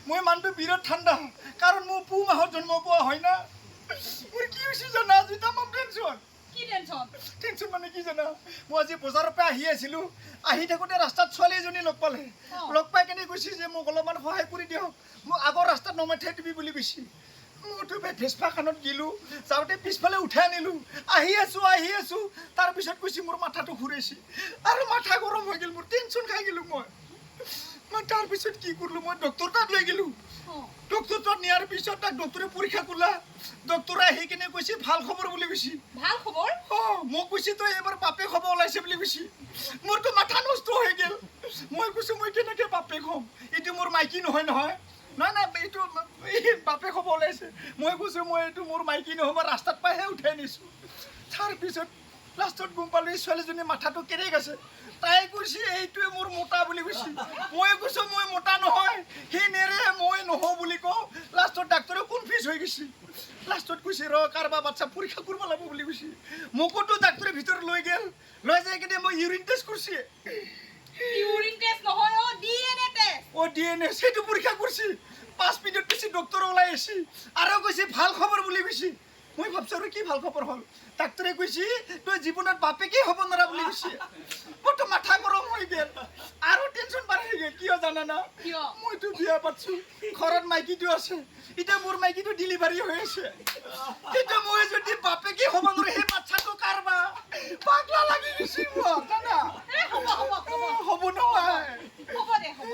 মই মানুহটো বিৰাট ঠাণ্ডা কাৰণ মোৰ পুহ মাহত জন্ম পোৱা হয় না মোৰ কি হৈছে জানা আজি তামাম টেনশ্যন কি টেনশ্যন টেনশ্যন মানে কি জানা মই আজি বজাৰৰ পৰা আহি আছিলোঁ আহি থাকোঁতে ৰাস্তাত ছোৱালী এজনী লগ পালে লগ পাই কেনে কৈছে যে মোক অলপমান সহায় কৰি দিয়ক মোক আগৰ ৰাস্তাত নমাই থৈ দিবি বুলি কৈছে মইতো ভেস্পাখানত গ'লোঁ যাওঁতে পিছফালে উঠাই আনিলোঁ আহি আছোঁ তাৰপিছত কৈছে মোৰ মাথাটো ঘূৰাইছে আৰু মাথা গৰম হৈ গ'ল মোৰ টেনশ্যন খাই গ'লোঁ মই তাৰপিছত কি কৰিলোঁ মই ডক্টৰ তাত লৈ গ'লোঁ ডক্টৰ তাত নিয়াৰ পিছত তাক ডক্টৰে পৰীক্ষা কৰিলা ডক্টৰে আহি কিনে কৈছে ভাল খবৰ বুলি কৈছে ভাল খবৰ মোক কৈছে তই এবাৰ বাপেক হ'ব ওলাইছে বুলি কৈছে মোৰতো মাথা নষ্ট হৈ গ'ল মই কৈছোঁ মই কেনেকৈ বাপেক হ'ম এইটো মোৰ মাইকী নহয় নহয় এইটো বাপেক হ'ব ওলাইছে মই কৈছোঁ মই এইটো মোৰ মাইকী নহয় মই ৰাস্তাত পাইহে উঠাই আনিছোঁ তাৰপিছত লাষ্টত গম পালোঁ এই ছোৱালীজনী মাথাটো কেৰেক আছে তাই কৈছে এইটোৱে মোৰ মোটা বুলি কৈছে মই কৈছোঁ মই মোটা নহয় সি নেৰে মই নহওঁ বুলি কওঁ লাষ্টত ডাক্তৰে কনফিউজ হৈ গৈছে লাষ্টত কৈছে ৰ কাৰোবাৰ বাচ্চা পৰীক্ষা কৰিব লাগিব বুলি কৈছে মোকোতো ডাক্তৰে ভিতৰত লৈ গ'ল লৈ যাই কিনে মই ইউৰিন টেষ্ট কৰিছে ইউৰিন টেষ্ট নহয় ডিএনএ টেষ্ট ডিএনএ সেইটো পৰীক্ষা কৰিছে 5 মিনিট পিছত ডক্টৰ ওলাই আহিছে আৰু কৈছে ভাল খবৰ বুলি কৈছে মই ভাবছোঁ আৰু কি ভাল খবৰ হ'ল ডাক্তৰে কৈছে তই জীৱনত বাপেকেই হ'ব নোৱাৰা বুলি কৈছে মোৰতো মাথা গৰম হৈ গ'ল আৰু টেনশ্যন বাঢ়ি গ'ল কিয় জানানা মইতো বিয়া পাতিছোঁ ঘৰত মাইকীটো আছে এতিয়া মোৰ মাইকীটো ডেলিভাৰী হৈ আছে এতিয়া মই যদি বাপেকেই হ'ব নোৱাৰোঁ সেই বাচ্চাটো কাৰবা পাগলা লাগি গৈছে মোৰ জানা হ'ব নহয় হ'ব দে হ'ব